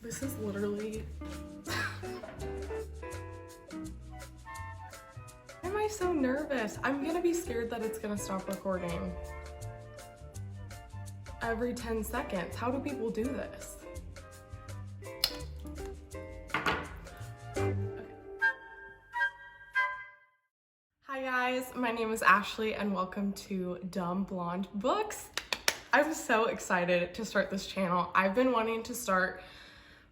This is literally... Why am I so nervous? I'm gonna be scared that it's gonna stop recording every 10 seconds. How do people do this? Okay. Hi guys, my name is Ashley and welcome to Dumb Blonde Books. I'm so excited to start this channel. I've been wanting to start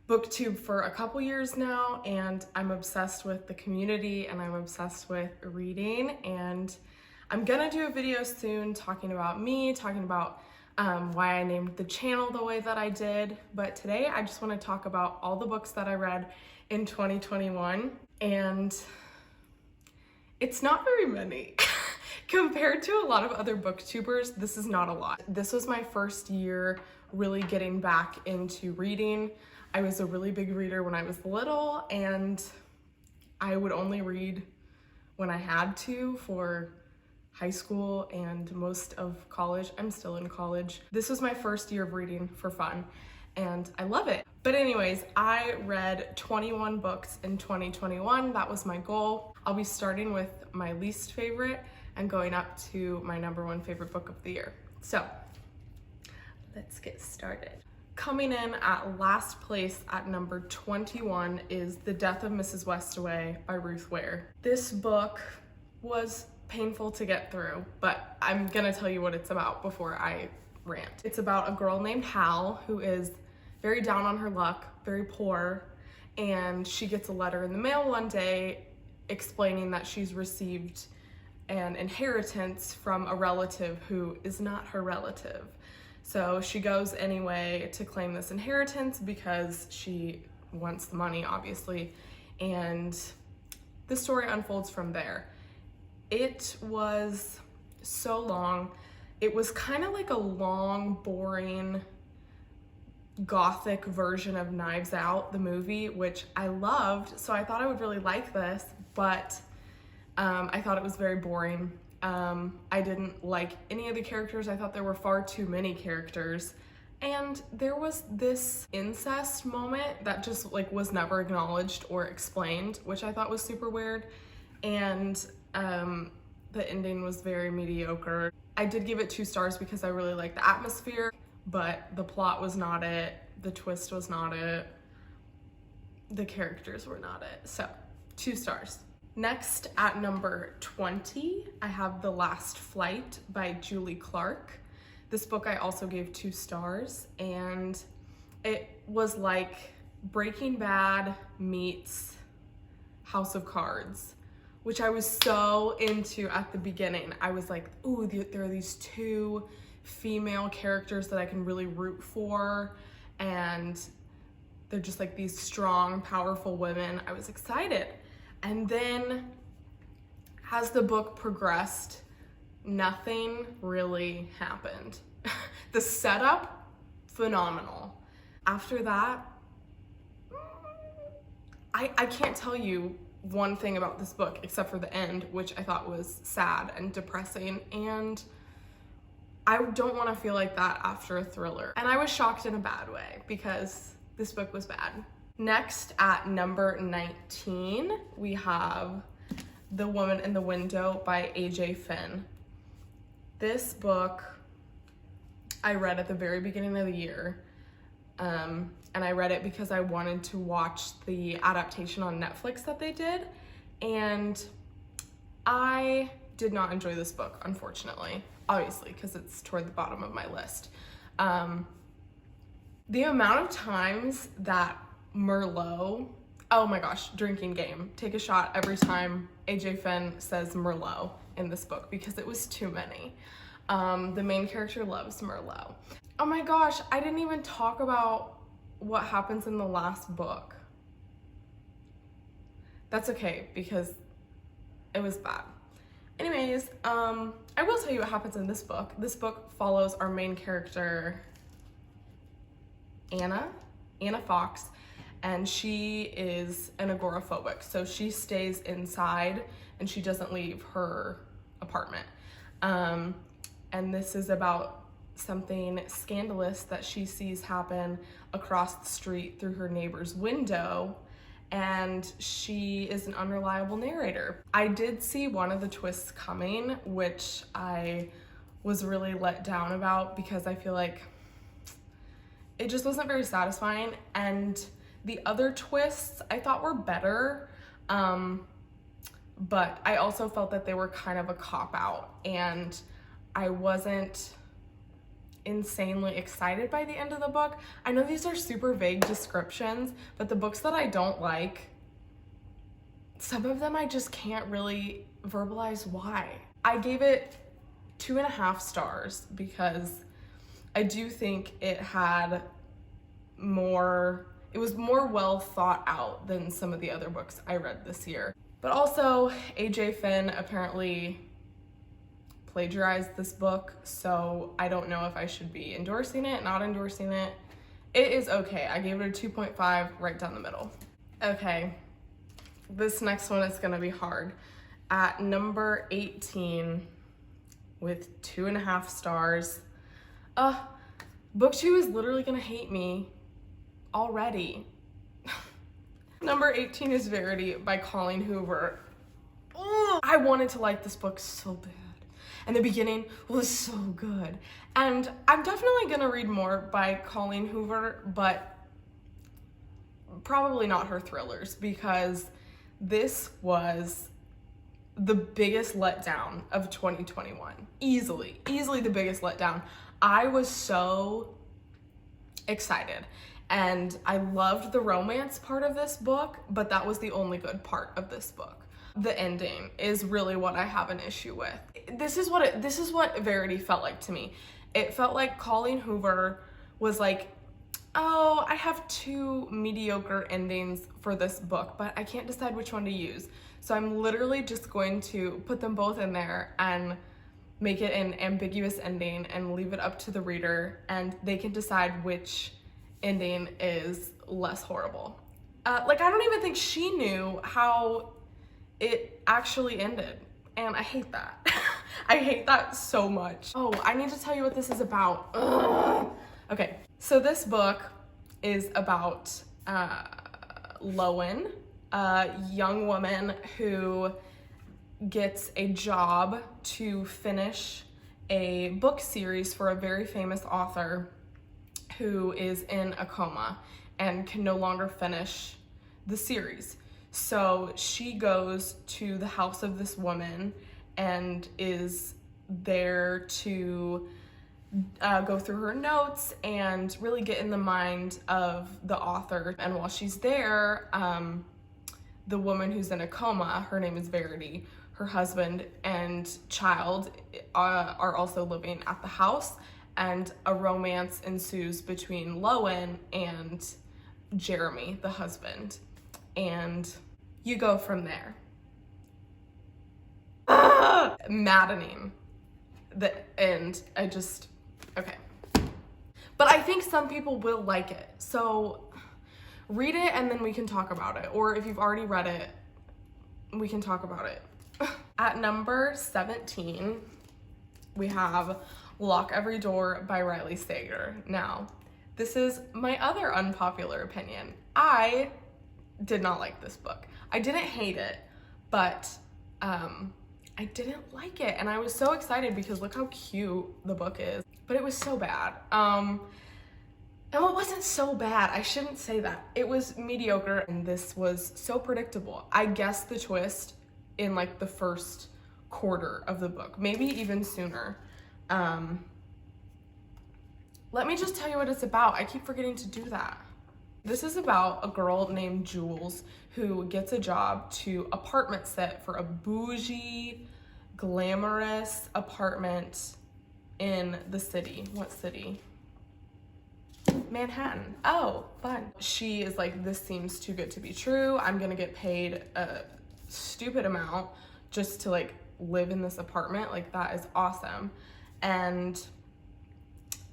BookTube for a couple years now, and I'm obsessed with the community and I'm obsessed with reading, and I'm gonna do a video soon talking about me, talking about why I named the channel the way that I did. But today I just want to talk about all the books that I read in 2021, and it's not very many. Compared to a lot of other booktubers, this is not a lot. This was my first year really getting back into reading. I was a really big reader when I was little, and I would only read when I had to for high school and most of college. I'm still in college. This was my first year of reading for fun, and I love it. But anyways, I read 21 books in 2021. That was my goal. I'll be starting with my least favorite and going up to my #1 favorite book of the year. So let's get started. Coming in at last place at number 21 is The Death of Mrs. Westaway by Ruth Ware. This book was painful to get through, but I'm gonna tell you what it's about before I rant. It's about a girl named Hal who is very down on her luck, very poor, and she gets a letter in the mail one day explaining that she's received an inheritance from a relative who is not her relative. So she goes anyway to claim this inheritance because she wants the money, obviously, and the story unfolds from there. It was so long. It was kind of like a long, boring, gothic version of Knives Out, the movie, which I loved, so I thought I would really like this, but I thought it was very boring. I didn't like any of the characters. I thought there were far too many characters. And there was this incest moment that just like was never acknowledged or explained, which I thought was super weird. And the ending was very mediocre. I did give it 2 stars because I really liked the atmosphere, but the plot was not it. The twist was not it. The characters were not it. So 2 stars. Next, at number 20, I have The Last Flight by Julie Clark. This book I also gave 2 stars, and it was like Breaking Bad meets House of Cards, which I was so into at the beginning. I was like, ooh, there are these 2 female characters that I can really root for, and they're just like these strong, powerful women. I was excited. And then as the book progressed, nothing really happened. The setup, phenomenal. After that, I can't tell you one thing about this book except for the end, which I thought was sad and depressing, and I don't want to feel like that after a thriller. And I was shocked in a bad way because this book was bad. Next, at number 19, we have The Woman in the Window by A.J. Finn. This book I read at the very beginning of the year, and I read it because I wanted to watch the adaptation on Netflix that they did, and I did not enjoy this book, unfortunately, obviously, because it's toward the bottom of my list. The amount of times that Merlot, oh my gosh, drinking game. Take a shot every time AJ Finn says Merlot in this book because it was too many. The main character loves Merlot. Oh my gosh, I didn't even talk about what happens in the last book. That's okay because it was bad. Anyways, I will tell you what happens in this book. This book follows our main character, Anna Fox, and she is an agoraphobic, so she stays inside and she doesn't leave her apartment. And this is about something scandalous that she sees happen across the street through her neighbor's window, and she is an unreliable narrator. I did see one of the twists coming, which I was really let down about because I feel like it just wasn't very satisfying, and the other twists I thought were better, but I also felt that they were kind of a cop-out, and I wasn't insanely excited by the end of the book. I know these are super vague descriptions, but the books that I don't like, some of them I just can't really verbalize why. I gave it 2.5 stars because I do think it was more well thought out than some of the other books I read this year. But also, AJ Finn apparently plagiarized this book, so I don't know if I should be endorsing it, not endorsing it. It is okay. I gave it a 2.5, right down the middle. Okay, this next one is gonna be hard. At number 18, with 2.5 stars, book 2 is literally gonna hate me already. Number 18 is Verity by Colleen Hoover. Ugh, I wanted to like this book so bad, and the beginning was so good. And I'm definitely gonna read more by Colleen Hoover, but probably not her thrillers, because this was the biggest letdown of 2021. Easily the biggest letdown. I was so excited, and I loved the romance part of this book, but that was the only good part of this book. The ending is really what I have an issue with. This is what Verity felt like to me. It felt like Colleen Hoover was like, oh, I have 2 mediocre endings for this book, but I can't decide which one to use. So I'm literally just going to put them both in there and make it an ambiguous ending and leave it up to the reader, and they can decide which ending is less horrible. Like, I don't even think she knew how it actually ended, and I hate that. I hate that so much. Oh, I need to tell you what this is about. Ugh. Okay, so this book is about Lowen, a young woman who gets a job to finish a book series for a very famous author who is in a coma and can no longer finish the series. So she goes to the house of this woman and is there to go through her notes and really get in the mind of the author. And while she's there, the woman who's in a coma, her name is Verity, her husband and child are also living at the house, and a romance ensues between Lowen and Jeremy, the husband, and you go from there. Maddening. The end. Okay. But I think some people will like it, so read it and then we can talk about it. Or if you've already read it, we can talk about it. At number 17, we have Lock Every Door by Riley Sager. Now, this is my other unpopular opinion. I did not like this book. I didn't hate it, but I didn't like it, and I was so excited because look how cute the book is, but it was so bad. No, it wasn't so bad. I shouldn't say that. It was mediocre, and this was so predictable. I guessed the twist in like the first quarter of the book, maybe even sooner. Let me just tell you what it's about. I keep forgetting to do that. This is about a girl named Jules who gets a job to apartment set for a bougie, glamorous apartment in the city. What city? Manhattan. Oh, fun. She is like, this seems too good to be true. I'm gonna get paid a stupid amount just to like live in this apartment. Like, that is awesome. And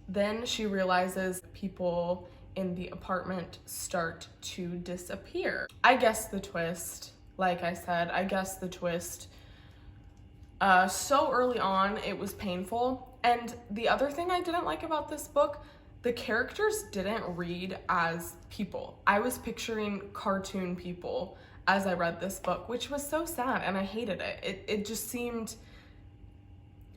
then she realizes people in the apartment start to disappear. I guess the twist, like I said, so early on it was painful, And the other thing I didn't like about this book, the characters didn't read as people. I was picturing cartoon people as I read this book, which was so sad, and I hated it. It just seemed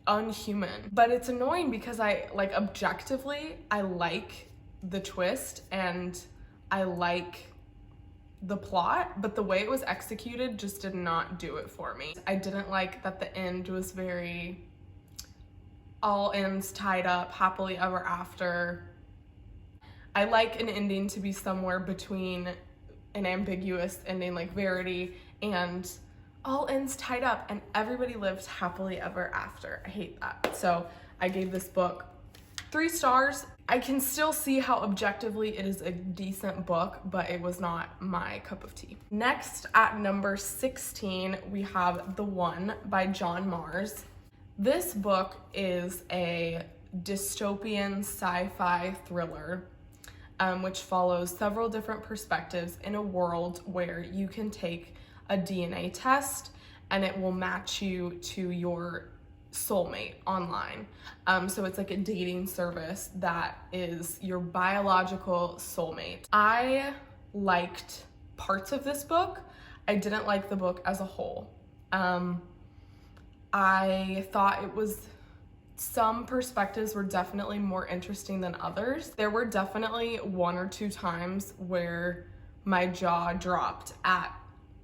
unhuman. But it's annoying because objectively, I like the twist and I like the plot, but the way it was executed just did not do it for me. I didn't like that the end was very all ends tied up, happily ever after. I like an ending to be somewhere between an ambiguous ending like Verity and all ends tied up and everybody lived happily ever after. I hate that. So I gave this book 3 stars. I can still see how objectively it is a decent book, but it was not my cup of tea. Next, at number 16, we have The One by John Mars. This book is a dystopian sci-fi thriller, which follows several different perspectives in a world where you can take a DNA test and it will match you to your soulmate online. So it's like a dating service that is your biological soulmate. I liked parts of this book. I didn't like the book as a whole. I thought some perspectives were definitely more interesting than others. There were definitely 1 or 2 times where my jaw dropped at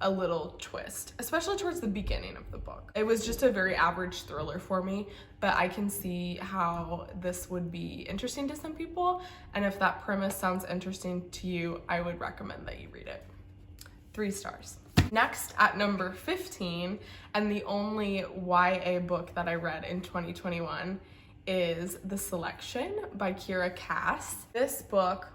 a little twist, especially towards the beginning of the book. It was just a very average thriller for me, but I can see how this would be interesting to some people, and if that premise sounds interesting to you, I would recommend that you read it. 3 stars. Next, at number 15, and the only YA book that I read in 2021 is The Selection by Kira Cass. This book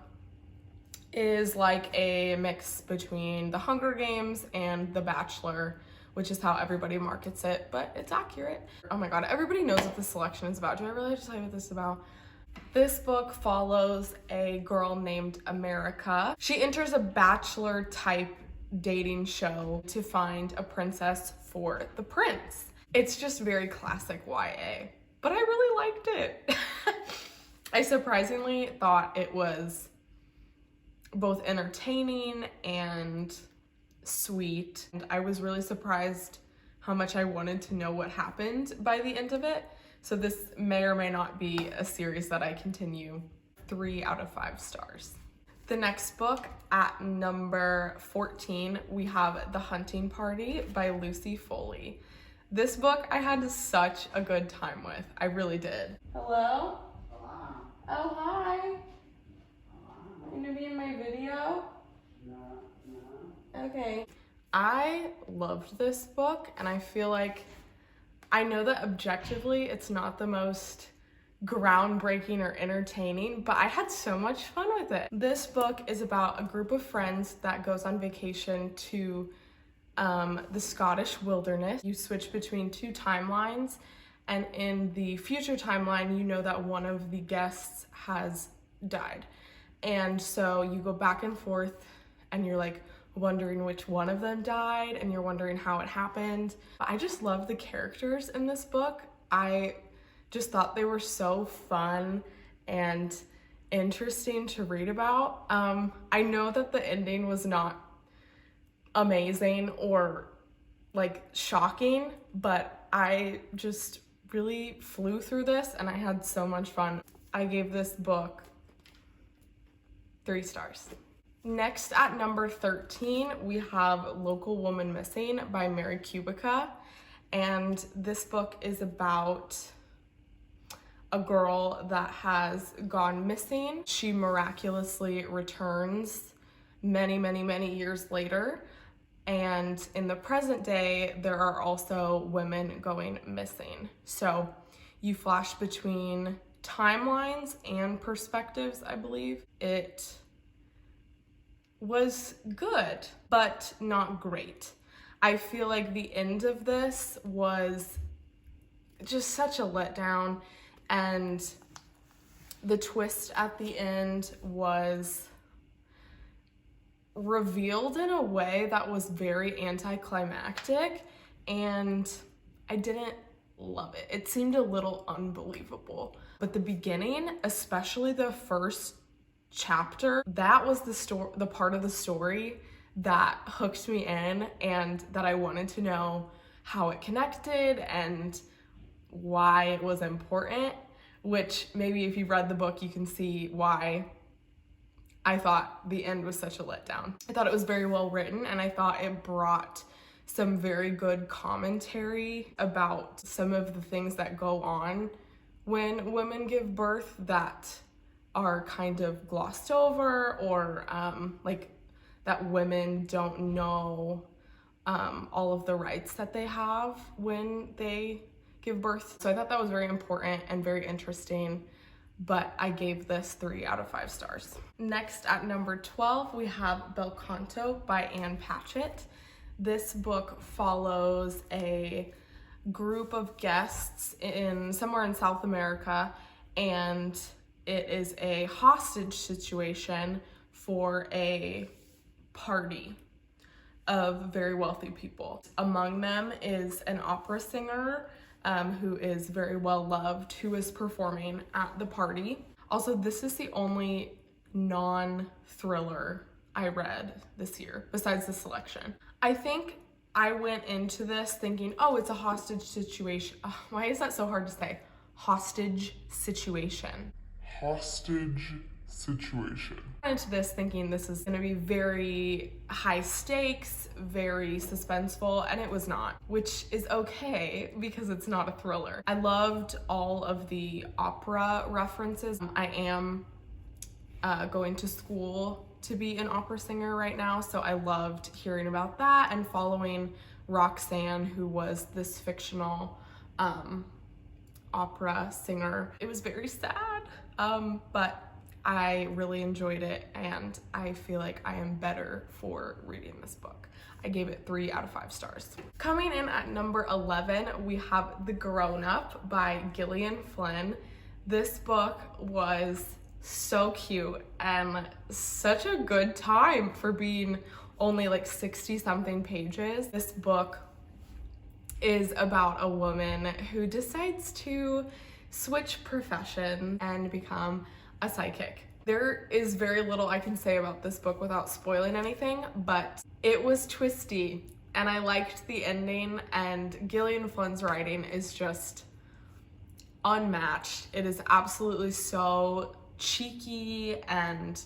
is like a mix between The Hunger Games and The Bachelor, which is how everybody markets it, but it's accurate. Oh my god, everybody knows what The Selection is about. Do I really have to tell you what this is about? This book follows a girl named America. She enters a bachelor-type dating show to find a princess for the prince. It's just very classic YA, but I really liked it. I surprisingly thought it was both entertaining and sweet. And I was really surprised how much I wanted to know what happened by the end of it. So this may or may not be a series that I continue. 3 out of 5 stars. The next book, at number 14, we have The Hunting Party by Lucy Foley. This book I had such a good time with. I really did. Hello? Hello. Oh, hi. Hello. You gonna be in my video? No. Okay. I loved this book, and I feel like I know that objectively it's not the most groundbreaking or entertaining, but I had so much fun with it. This book is about a group of friends that goes on vacation to the Scottish wilderness. You switch between 2 timelines, and in the future timeline, you know that one of the guests has died. And so you go back and forth and you're like wondering which one of them died and you're wondering how it happened. I just love the characters in this book. I just thought they were so fun and interesting to read about. I know that the ending was not amazing or like shocking, but I just really flew through this and I had so much fun. I gave this book 3 stars. Next, at number 13, we have Local Woman Missing by Mary Kubica. And this book is about a girl that has gone missing. She miraculously returns many years later. And in the present day, there are also women going missing. So you flash between timelines and perspectives, I believe. It was good, but not great. I feel like the end of this was just such a letdown, and the twist at the end was revealed in a way that was very anticlimactic, and I didn't love it. It seemed a little unbelievable. But the beginning, especially the first chapter, that was the part of the story that hooked me in and that I wanted to know how it connected and why it was important, which maybe if you've read the book, you can see why I thought the end was such a letdown. I thought it was very well written, and I thought it brought some very good commentary about some of the things that go on when women give birth that are kind of glossed over, or like that women don't know all of the rights that they have when they give birth. So I thought that was very important and very interesting, but I gave this 3 out of 5 stars. Next, at number 12, we have Bel Canto by Ann Patchett. This book follows a group of guests somewhere in South America, and it is a hostage situation for a party of very wealthy people. Among them is an opera singer who is very well loved, who is performing at the party. Also, this is the only non-thriller I read this year, besides the selection. I think I went into this thinking, oh, it's a hostage situation. Oh, why is that so hard to say? Hostage situation. Hostage situation. I went into this thinking this is gonna be very high stakes, very suspenseful, and it was not, which is okay because it's not a thriller. I loved all of the opera references. I am going to school to be an opera singer right now, so I loved hearing about that and following Roxanne, who was this fictional opera singer. It was very sad, but I really enjoyed it, and I feel like I am better for reading this book. I gave it 3 out of 5 stars. Coming in at number 11, we have The Grown Up by Gillian Flynn. This book was so cute and such a good time for being only like 60 something pages. This book is about a woman who decides to switch profession and become a psychic. There is very little I can say about this book without spoiling anything, but it was twisty and I liked the ending, and Gillian Flynn's writing is just unmatched. It is absolutely so cheeky and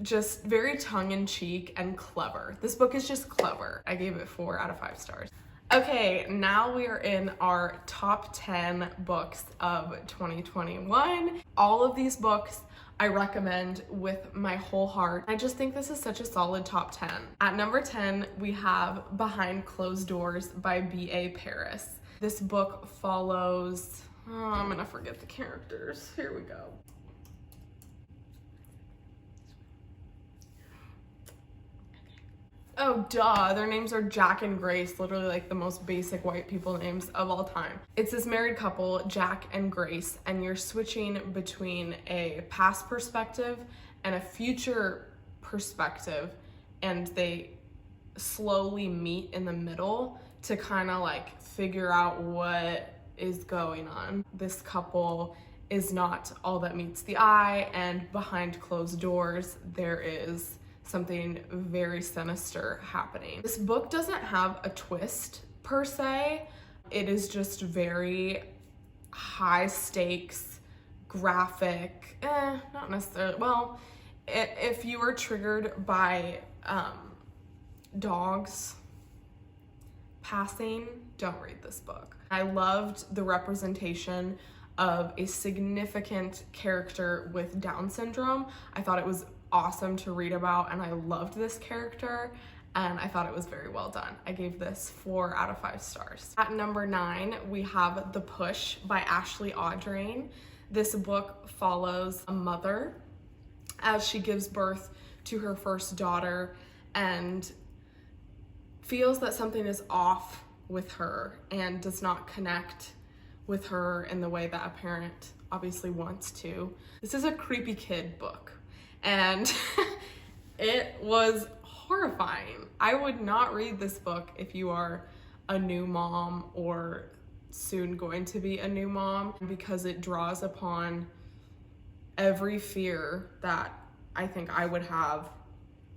just very tongue-in-cheek and clever. This book is just clever. I gave it 4 out of 5 stars. Okay, now we are in our top 10 books of 2021. All of these books I recommend with my whole heart. I just think this is such a solid top 10. At number 10, we have Behind Closed Doors by B.A. Paris. This book follows, I'm gonna forget the characters. Here we go. Oh, duh, their names are Jack and Grace, literally like the most basic white people names of all time. It's this married couple, Jack and Grace, and you're switching between a past perspective and a future perspective, and they slowly meet in the middle to kind of like figure out what is going on. This couple is not all that meets the eye, and behind closed doors, there is something very sinister happening. This book doesn't have a twist per se. It is just very high stakes, graphic, not necessarily, well, if you were triggered by dogs passing, don't read this book. I loved the representation of a significant character with Down syndrome. I thought it was awesome to read about, and I loved this character, and I thought it was very well done. I gave this 4 out of 5 stars. At number 9, we have The Push by Ashley Audrain. This book follows a mother as she gives birth to her first daughter and feels that something is off with her and does not connect with her in the way that a parent obviously wants to. This is a creepy kid book, and it was horrifying. I would not read this book if you are a new mom or soon going to be a new mom because it draws upon every fear that I think I would have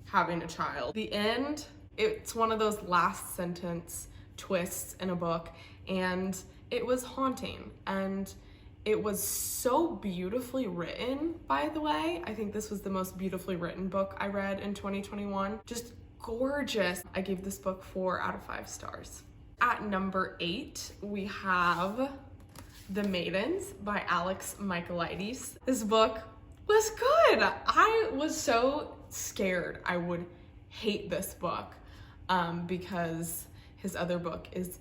having a child. The end, it's one of those last sentence twists in a book, and it was haunting, and it was so beautifully written, by the way. I think this was the most beautifully written book I read in 2021. Just gorgeous. I gave this book 4 out of 5 stars. At number 8, we have The Maidens by Alex Michaelides. This book was good. I was so scared I would hate this book because his other book is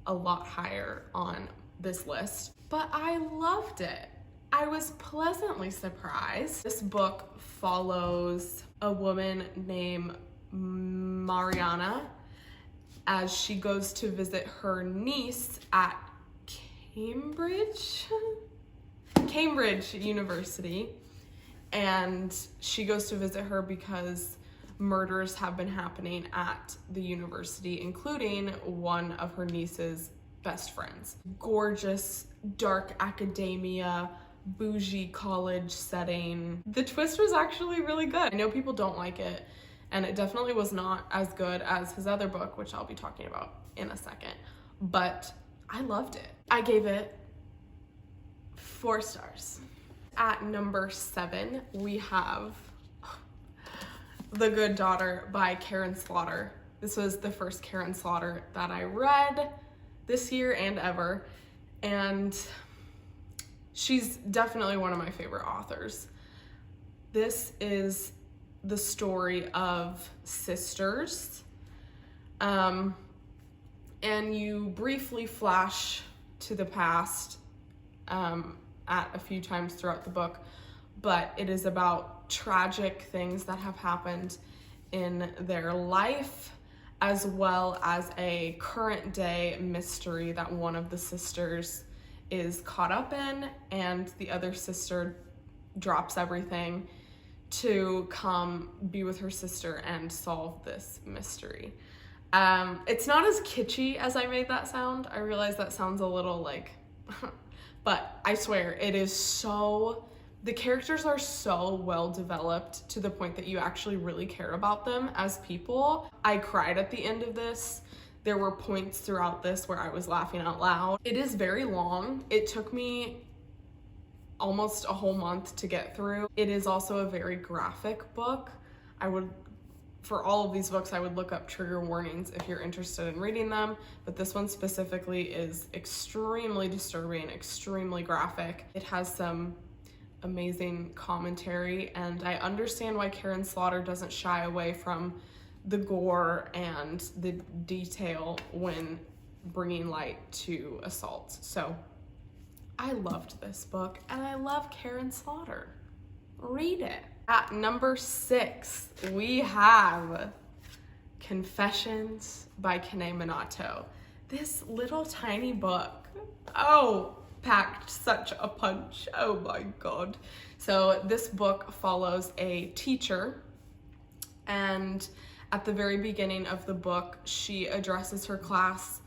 a lot higher on this list, but I loved it. I was pleasantly surprised. This book follows a woman named Mariana as she goes to visit her niece at Cambridge University, and she goes to visit her because murders have been happening at the university, including one of her niece's best friends. Gorgeous, dark academia, bougie college setting. The twist was actually really good. I know people don't like it, and it definitely was not as good as his other book, which I'll be talking about in a second, but I loved it. I gave it 4 stars. At number 7, we have The Good Daughter by Karen Slaughter. This was the first Karen Slaughter that I read this year and ever, and she's definitely one of my favorite authors. This is the story of sisters, and you briefly flash to the past at a few times throughout the book, but it is about tragic things that have happened in their life, as well as a current day mystery that one of the sisters is caught up in, and the other sister drops everything to come be with her sister and solve this mystery. It's not as kitschy as I made that sound. I realize that sounds a little like, but I swear it is so, the characters are so well developed to the point that you actually really care about them as people. I cried at the end of this. There were points throughout this where I was laughing out loud. It is very long. It took me almost a whole month to get through. It is also a very graphic book. For all of these books, I would look up trigger warnings if you're interested in reading them, but this one specifically is extremely disturbing, extremely graphic. It has some amazing commentary, and I understand why Karen Slaughter doesn't shy away from the gore and the detail when bringing light to assault. So I loved this book, and I love Karen Slaughter. Read it. At number 6, we have Confessions by Kane Minato. This little tiny book, packed such a punch. Oh my God. So this book follows a teacher, and at the very beginning of the book, she addresses her class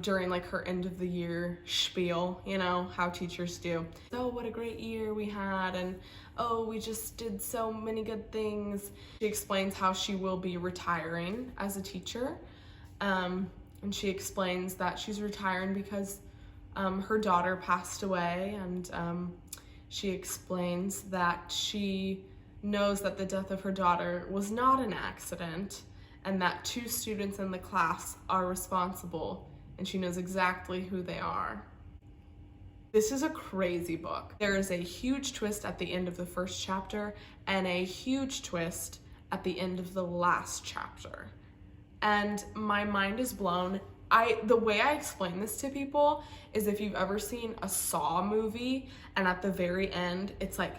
during like her end of the year spiel, you know, how teachers do. Oh, what a great year we had, and oh, we just did so many good things. She explains how she will be retiring as a teacher, and she explains that she's retiring because her daughter passed away, and she explains that she knows that the death of her daughter was not an accident, and that 2 students in the class are responsible, and she knows exactly who they are. This is a crazy book. There is a huge twist at the end of the first chapter and a huge twist at the end of the last chapter. And my mind is blown. The way I explain this to people is if you've ever seen a Saw movie and at the very end, it's like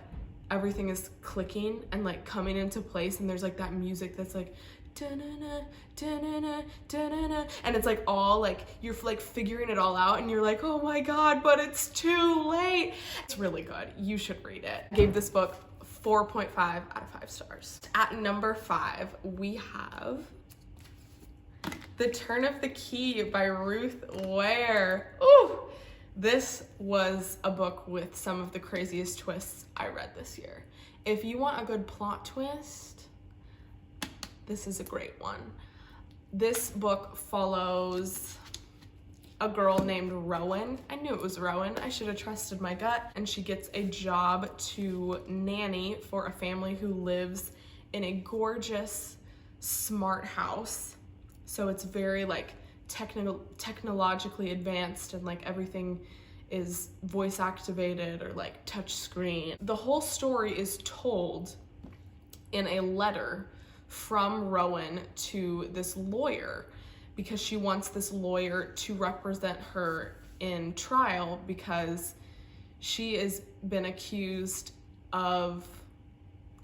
everything is clicking and like coming into place, and there's like that music that's like da-na-na, da-na-na, da-na-na, and it's like all like you're like figuring it all out, and you're like, oh my God, but it's too late. It's really good. You should read it. I gave this book 4.5 out of 5 stars. At number 5, we have The Turn of the Key by Ruth Ware. Ooh! This was a book with some of the craziest twists I read this year. If you want a good plot twist, this is a great one. This book follows a girl named Rowan. I knew it was Rowan. I should have trusted my gut. And she gets a job to nanny for a family who lives in a gorgeous, smart house. So it's very like technologically advanced, and like everything is voice activated or like touch screen. The whole story is told in a letter from Rowan to this lawyer, because she wants this lawyer to represent her in trial because she has been accused of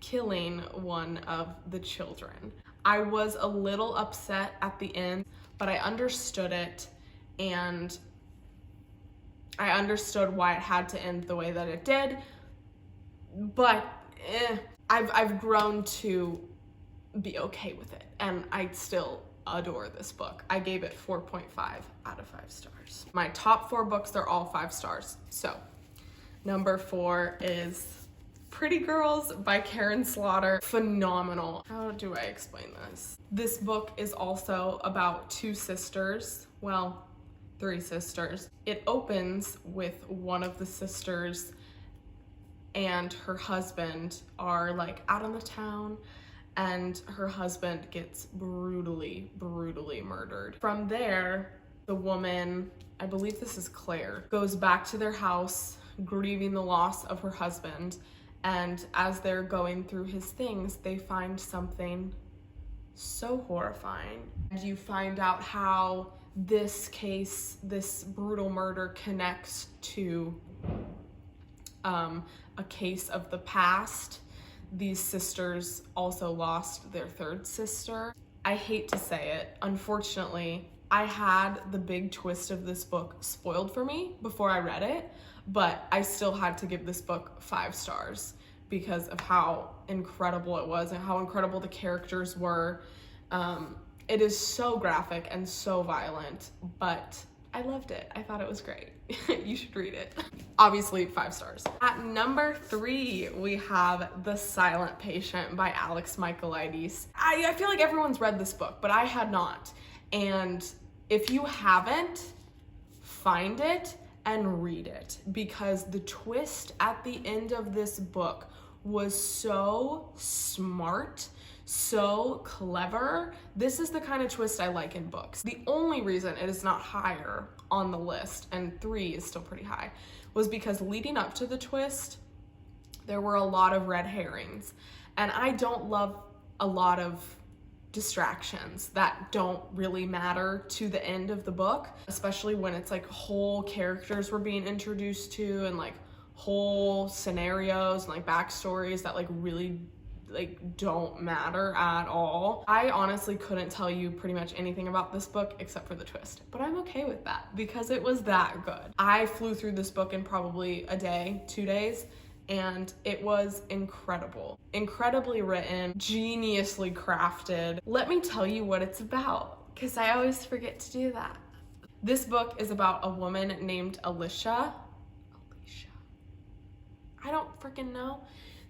killing one of the children. I was a little upset at the end, but I understood it, and I understood why it had to end the way that it did. But I've grown to be okay with it, and I still adore this book. I gave it 4.5 out of 5 stars. My top 4 books, they're all 5 stars. So number 4 is Pretty Girls by Karen Slaughter. Phenomenal. How do I explain this? This book is also about 2 sisters, well, 3 sisters. It opens with one of the sisters and her husband are like out on the town, and her husband gets brutally murdered. From there, the woman, I believe this is Claire, goes back to their house grieving the loss of her husband, and as they're going through his things, they find something so horrifying. And you find out how this case, this brutal murder, connects to a case of the past. These sisters also lost their 3rd sister. I hate to say it, unfortunately, I had the big twist of this book spoiled for me before I read it, but I still had to give this book 5 stars because of how incredible it was and how incredible the characters were. It is so graphic and so violent, but I loved it. I thought it was great. You should read it. Obviously 5 stars. At number 3, we have The Silent Patient by Alex Michaelides. I feel like everyone's read this book, but I had not. And if you haven't, find it and read it, because the twist at the end of this book was so smart, so clever. This is the kind of twist I like in books. The only reason it is not higher on the list, and 3 is still pretty high, was because leading up to the twist, there were a lot of red herrings. And I don't love a lot of distractions that don't really matter to the end of the book, especially when it's like whole characters we're being introduced to, and like whole scenarios and like backstories that like really like don't matter at all. I honestly couldn't tell you pretty much anything about this book except for the twist, but I'm okay with that because it was that good. I flew through this book in probably a day, 2 days, and it was incredible. Incredibly written, geniusly crafted. Let me tell you what it's about, because I always forget to do that. This book is about a woman named Alicia. I don't freaking know.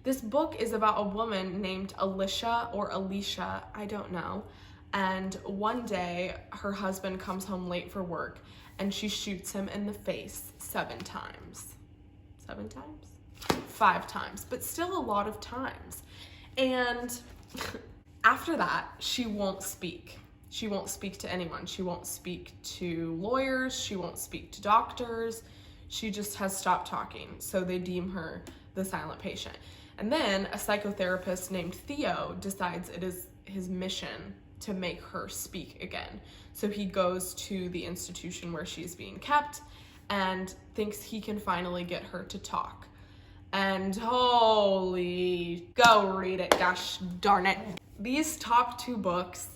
This book is about a woman named Alicia or Alicia, I don't know. And one day her husband comes home late for work and she shoots him in the face 7 times. 7 times? 5 times, but still a lot of times. And after that, she won't speak. She won't speak to anyone. She won't speak to lawyers. She won't speak to doctors. She just has stopped talking. So they deem her the silent patient. And then a psychotherapist named Theo decides it is his mission to make her speak again. So he goes to the institution where she's being kept and thinks he can finally get her to talk. And holy, go read it, gosh darn it. These top 2 books,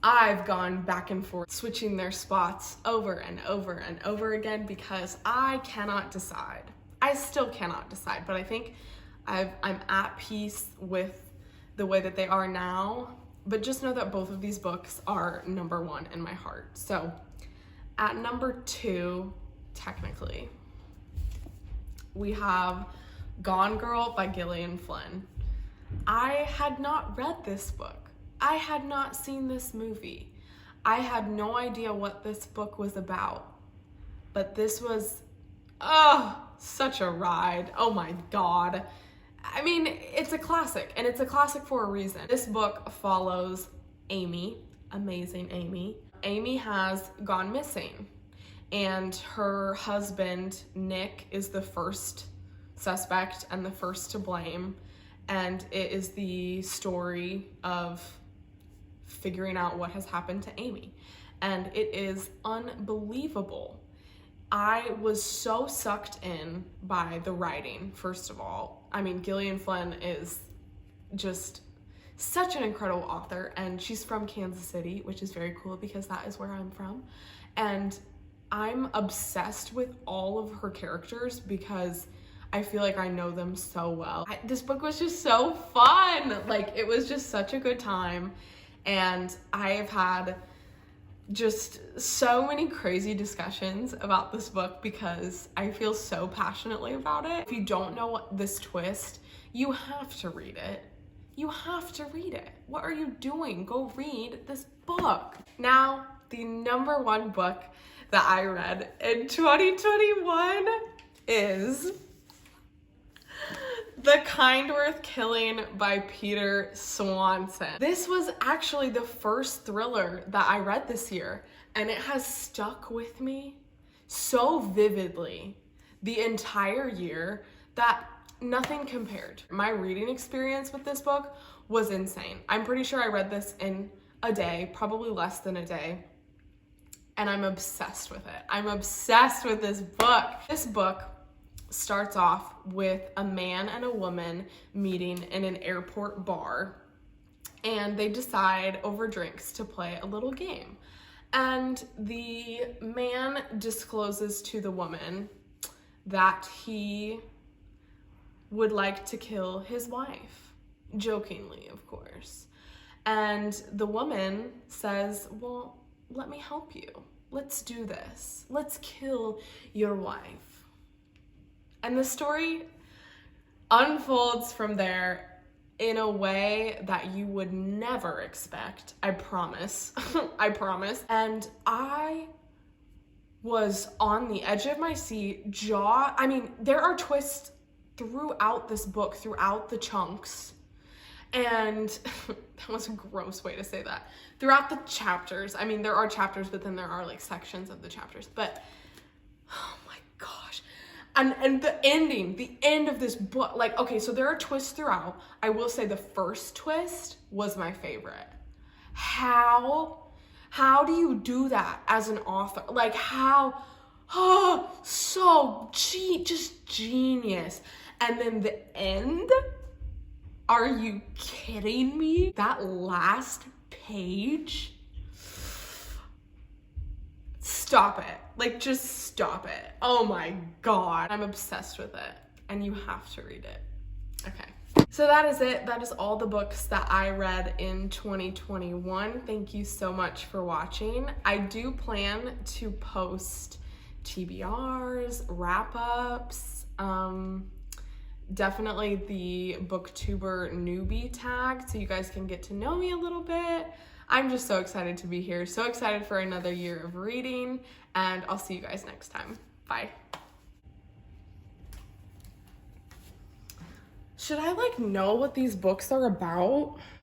I've gone back and forth, switching their spots over and over and over again because I cannot decide. I still cannot decide, but I think I'm at peace with the way that they are now. But just know that both of these books are number 1 in my heart. So at number 2, technically, we have Gone Girl by Gillian Flynn. I had not read this book. I had not seen this movie. I had no idea what this book was about. But this was, such a ride. Oh my God. I mean, it's a classic, and it's a classic for a reason. This book follows Amy, amazing Amy. Amy has gone missing, and her husband, Nick, is the first suspect and the first to blame. And it is the story of figuring out what has happened to Amy. And it is unbelievable. I was so sucked in by the writing, first of all. I mean, Gillian Flynn is just such an incredible author, and she's from Kansas City, which is very cool because that is where I'm from. And I'm obsessed with all of her characters because I feel like I know them so well. This book was just so fun. Like, it was just such a good time. And I have had just so many crazy discussions about this book because I feel so passionately about it. If you don't know this twist, you have to read it. You have to read it. What are you doing? Go read this book. Now, the number 1 book that I read in 2021 is The Kind Worth Killing by Peter Swanson. This was actually the first thriller that I read this year, and it has stuck with me so vividly the entire year that nothing compared. My reading experience with this book was insane. I'm pretty sure I read this in a day, probably less than a day, and I'm obsessed with it. I'm obsessed with this book. This book starts off with a man and a woman meeting in an airport bar, and they decide over drinks to play a little game. And the man discloses to the woman that he would like to kill his wife, jokingly, of course. And the woman says, well, let me help you. Let's do this. Let's kill your wife. And the story unfolds from there in a way that you would never expect. I promise. I promise. And I was on the edge of my seat, there are twists throughout this book, throughout the chunks. And that was a gross way to say that. Throughout the chapters. I mean, there are chapters, but then there are like sections of the chapters. But, oh my gosh. And the end of this book, like, okay, so there are twists throughout. I will say the first twist was my favorite. How do you do that as an author? Like, just genius. And then the end, are you kidding me? That last page, stop it. Like, just stop it. Oh my God. I'm obsessed with it, and you have to read it. Okay. So that is it. That is all the books that I read in 2021. Thank you so much for watching. I do plan to post TBRs, wrap-ups, definitely the booktuber newbie tag so you guys can get to know me a little bit. I'm just so excited to be here, so excited for another year of reading, and I'll see you guys next time. Bye. Should I know what these books are about?